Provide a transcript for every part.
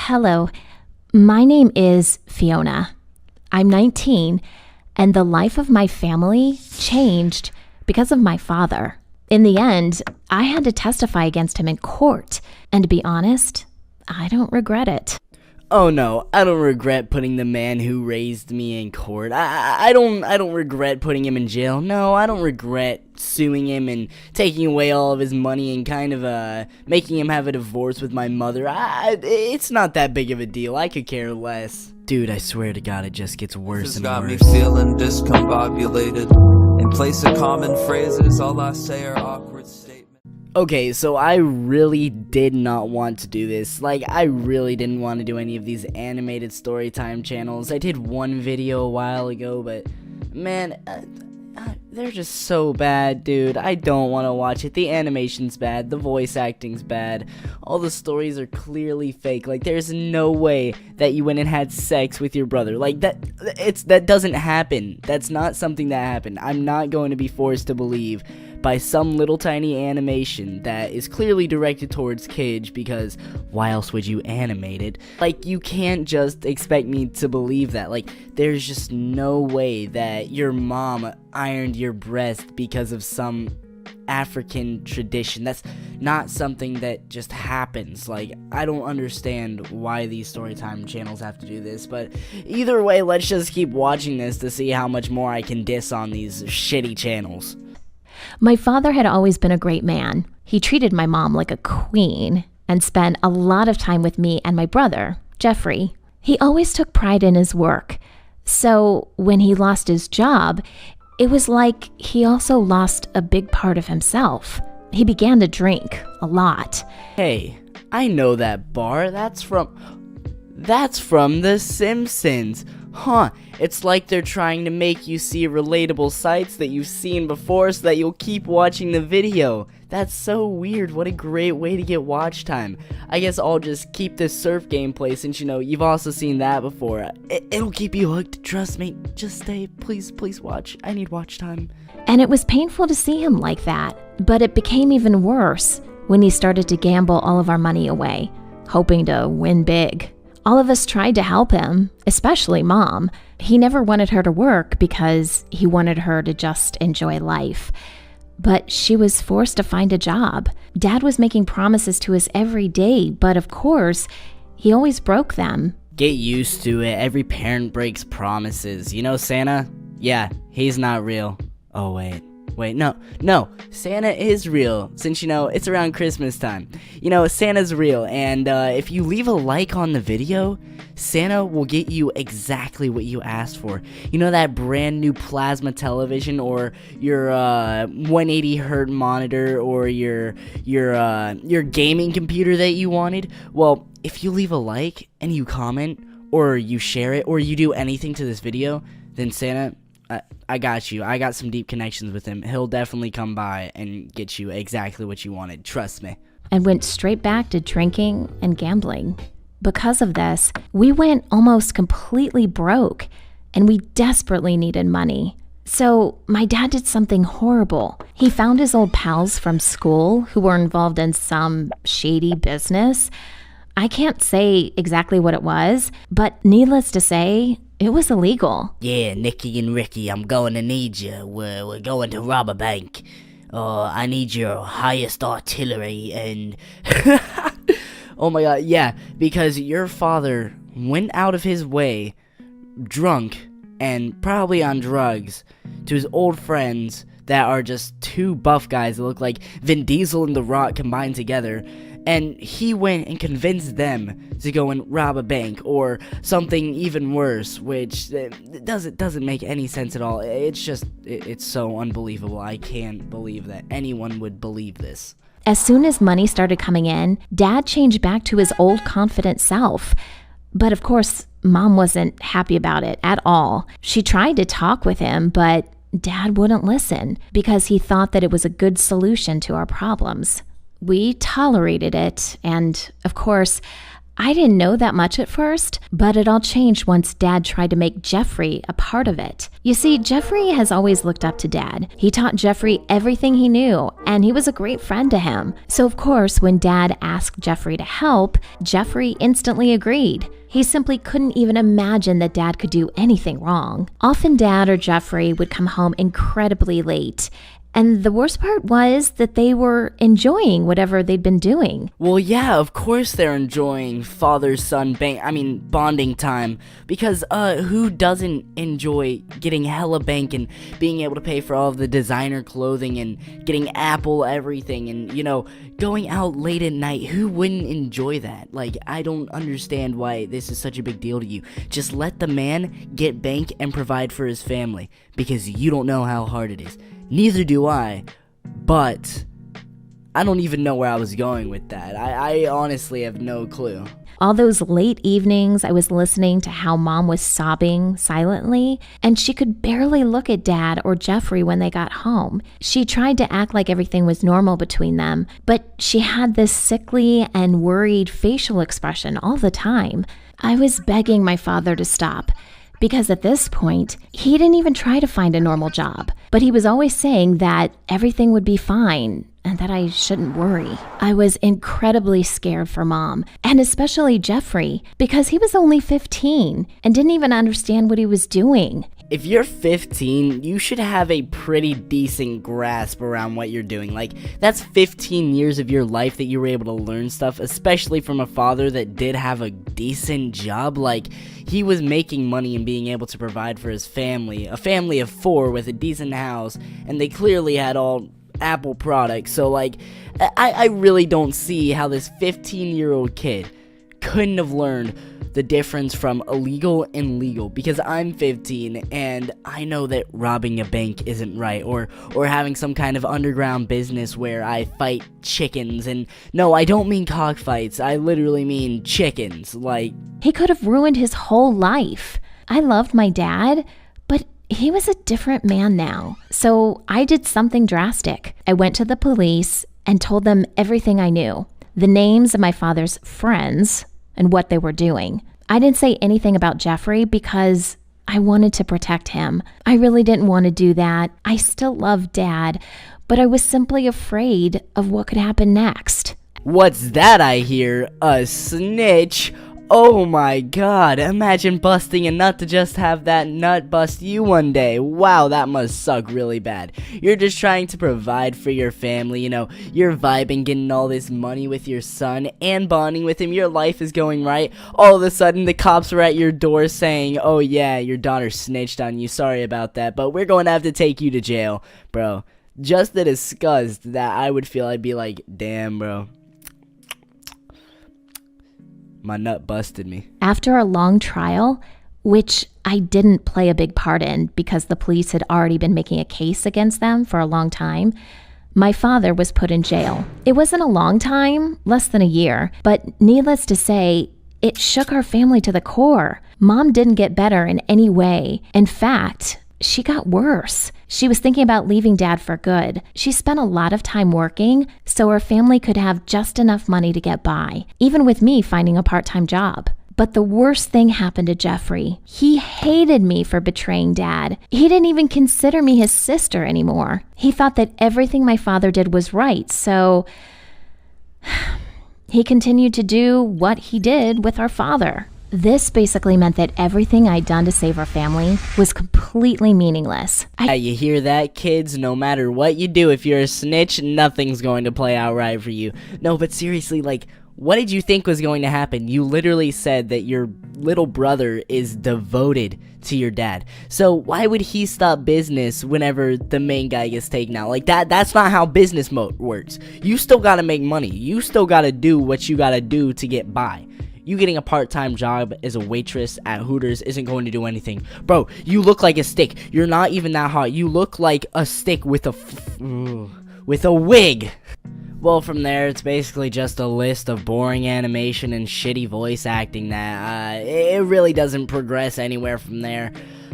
Hello, my name is Fiona. I'm 19, and the life of my family changed because of my father. In the end, I had to testify against him in court, and to be honest, I don't regret it. Oh no, I don't regret putting the man who raised me in court. I don't regret putting him in jail. No, I don't regret suing him and taking away all of his money and kind of making him have a divorce with my mother. It's not that big of a deal. I could care less. Dude, I swear to God, it just gets worse and worse. This got me feeling discombobulated. In place of common phrases, all I say are awkward statements. Okay, so I really did not want to do this. Like, I really didn't want to do any of these animated storytime channels. I did one video a while ago, but man, they're just so bad, dude. I don't want to watch it. The animation's bad, the voice acting's bad, all the stories are clearly fake. Like, there's no way that you went and had sex with your brother. Like, that doesn't happen. That's not something that happened. I'm not going to be forced to believe by some little tiny animation that is clearly directed towards kids, because why else would you animate it? Like, you can't just expect me to believe that. Like, there's just no way that your mom ironed your breast because of some African tradition. That's not something that just happens. Like, I don't understand why these storytime channels have to do this, but either way, let's just keep watching this to see how much more I can diss on these shitty channels. My father had always been a great man. He treated my mom like a queen and spent a lot of time with me and my brother, Jeffrey. He always took pride in his work. So when he lost his job, it was like he also lost a big part of himself. He began to drink a lot. Hey, I know that bar. That's from The Simpsons. Huh, it's like they're trying to make you see relatable sites that you've seen before so that you'll keep watching the video. That's so weird. What a great way to get watch time. I guess I'll just keep this surf gameplay since, you've also seen that before. It'll keep you hooked. Trust me. Just stay. Please watch. I need watch time. And it was painful to see him like that, but it became even worse when he started to gamble all of our money away, hoping to win big. All of us tried to help him, especially Mom. He never wanted her to work because he wanted her to just enjoy life. But she was forced to find a job. Dad was making promises to us every day, but of course, he always broke them. Get used to it. Every parent breaks promises. You know Santa? Yeah, he's not real. Oh, wait, no, Santa is real, since, it's around Christmas time. Santa's real, and if you leave a like on the video, Santa will get you exactly what you asked for. That brand new plasma television, or your 180 hertz monitor, or your gaming computer that you wanted? Well, if you leave a like, and you comment, or you share it, or you do anything to this video, then Santa, I got you. I got some deep connections with him. He'll definitely come by and get you exactly what you wanted. Trust me. And went straight back to drinking and gambling. Because of this, we went almost completely broke, and we desperately needed money. So my dad did something horrible. He found his old pals from school who were involved in some shady business. I can't say exactly what it was, but needless to say, it was illegal. Yeah, Nicky and Ricky, I'm going to need you. We're going to rob a bank. I need your highest artillery and... Oh my god, yeah, because your father went out of his way, drunk, and probably on drugs, to his old friends that are just two buff guys that look like Vin Diesel and The Rock combined together, and he went and convinced them to go and rob a bank, or something even worse, which doesn't make any sense at all. It's so unbelievable. I can't believe that anyone would believe this. As soon as money started coming in, Dad changed back to his old confident self. But of course, Mom wasn't happy about it at all. She tried to talk with him, but Dad wouldn't listen because he thought that it was a good solution to our problems. We tolerated it, and of course, I didn't know that much at first, but it all changed once Dad tried to make Jeffrey a part of it. You see, Jeffrey has always looked up to Dad. He taught Jeffrey everything he knew, and he was a great friend to him. So of course, when Dad asked Jeffrey to help, Jeffrey instantly agreed. He simply couldn't even imagine that Dad could do anything wrong. Often Dad or Jeffrey would come home incredibly late, and the worst part was that they were enjoying whatever they'd been doing. Well, yeah, of course they're enjoying father-son bonding time, because who doesn't enjoy getting hella bank and being able to pay for all of the designer clothing and getting Apple everything and, going out late at night? Who wouldn't enjoy that? Like, I don't understand why this is such a big deal to you. Just let the man get bank and provide for his family, because you don't know how hard it is. Neither do I, but I don't even know where I was going with that. I honestly have no clue. All those late evenings, I was listening to how Mom was sobbing silently, and she could barely look at Dad or Jeffrey when they got home. She tried to act like everything was normal between them, but she had this sickly and worried facial expression all the time. I was begging my father to stop, because at this point, he didn't even try to find a normal job, but he was always saying that everything would be fine and that I shouldn't worry. I was incredibly scared for Mom, and especially Jeffrey, because he was only 15 and didn't even understand what he was doing. If you're 15, you should have a pretty decent grasp around what you're doing. Like, that's 15 years of your life that you were able to learn stuff, especially from a father that did have a decent job. Like, he was making money and being able to provide for his family, a family of 4 with a decent house, and they clearly had all Apple products. So, like, I really don't see how this 15-year-old kid couldn't have learned the difference from illegal and legal, because I'm 15 and I know that robbing a bank isn't right, or having some kind of underground business where I fight chickens. And no, I don't mean cockfights, I literally mean chickens. Like, he could have ruined his whole life. I loved my dad, but he was a different man now. So I did something drastic. I went to the police and told them everything I knew, the names of my father's friends and what they were doing. I didn't say anything about Jeffrey because I wanted to protect him. I really didn't want to do that. I still loved Dad, but I was simply afraid of what could happen next. What's that I hear? A snitch? Oh my god, imagine busting a nut to just have that nut bust you one day. Wow, that must suck really bad. You're just trying to provide for your family, you're vibing, getting all this money with your son and bonding with him, your life is going right. All of a sudden, the cops are at your door saying, oh yeah, your daughter snitched on you, sorry about that, but we're going to have to take you to jail. Bro, just the disgust that I would feel, I'd be like, damn bro. My nut busted me. After a long trial, which I didn't play a big part in because the police had already been making a case against them for a long time, my father was put in jail. It wasn't a long time, less than a year, but needless to say, it shook our family to the core. Mom didn't get better in any way. In fact, she got worse. She was thinking about leaving Dad for good. She spent a lot of time working so her family could have just enough money to get by, even with me finding a part-time job. But the worst thing happened to Jeffrey. He hated me for betraying Dad. He didn't even consider me his sister anymore. He thought that everything my father did was right, so he continued to do what he did with our father. This basically meant that everything I'd done to save our family was completely meaningless. Yeah, you hear that, kids? No matter what you do, if you're a snitch, nothing's going to play out right for you. No, but seriously, like, what did you think was going to happen? You literally said that your little brother is devoted to your dad. So why would he stop business whenever the main guy gets taken out? Like, that's not how business works. You still gotta make money. You still gotta do what you gotta do to get by. You getting a part-time job as a waitress at Hooters isn't going to do anything. Bro, you look like a stick. You're not even that hot. You look like a stick with a wig. Well, from there, it's basically just a list of boring animation and shitty voice acting that, it really doesn't progress anywhere from there.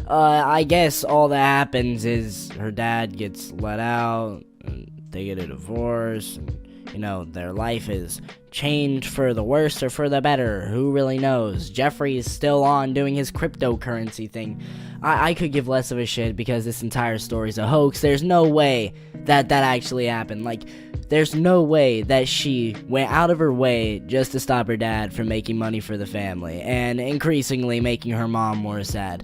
I guess all that happens is her dad gets let out, and they get a divorce, and you know, their life is changed for the worse or for the better. Who really knows? Jeffrey is still on doing his cryptocurrency thing. I could give less of a shit because this entire story's a hoax. There's no way that actually happened. Like, there's no way that she went out of her way just to stop her dad from making money for the family and increasingly making her mom more sad.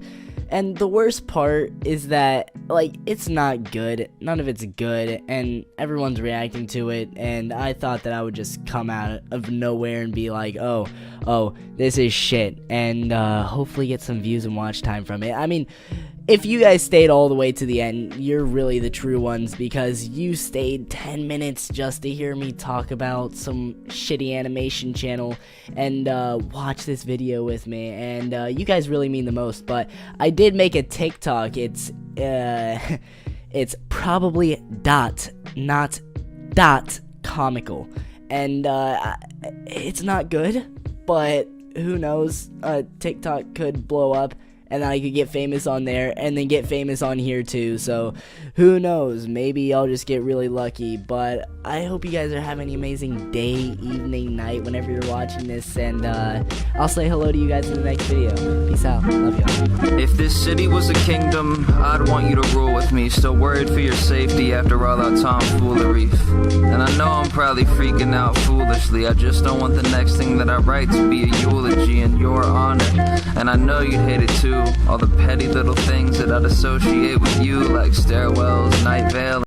And the worst part is that, like, it's not good. None of it's good, and everyone's reacting to it, and I thought that I would just come out of nowhere and be like, oh, this is shit, and hopefully get some views and watch time from it. I mean, if you guys stayed all the way to the end, you're really the true ones, because you stayed 10 minutes just to hear me talk about some shitty animation channel and watch this video with me, and you guys really mean the most. But I did make a TikTok. It's probably not comical, and it's not good, but who knows, TikTok could blow up, and then I could get famous on there, and then get famous on here too, so who knows, maybe I'll just get really lucky. But I hope you guys are having an amazing day, evening, night, whenever you're watching this, and I'll say hello to you guys in the next video. Peace out, love y'all. If this city was a kingdom, I'd want you to rule with me. Still worried for your safety after all that tomfoolery. And I know I'm probably freaking out foolishly. I just don't want the next thing that I write to be a eulogy in your honor. And I know you'd hate it too, all the petty little things that I'd associate with you, like stairwells, night veil.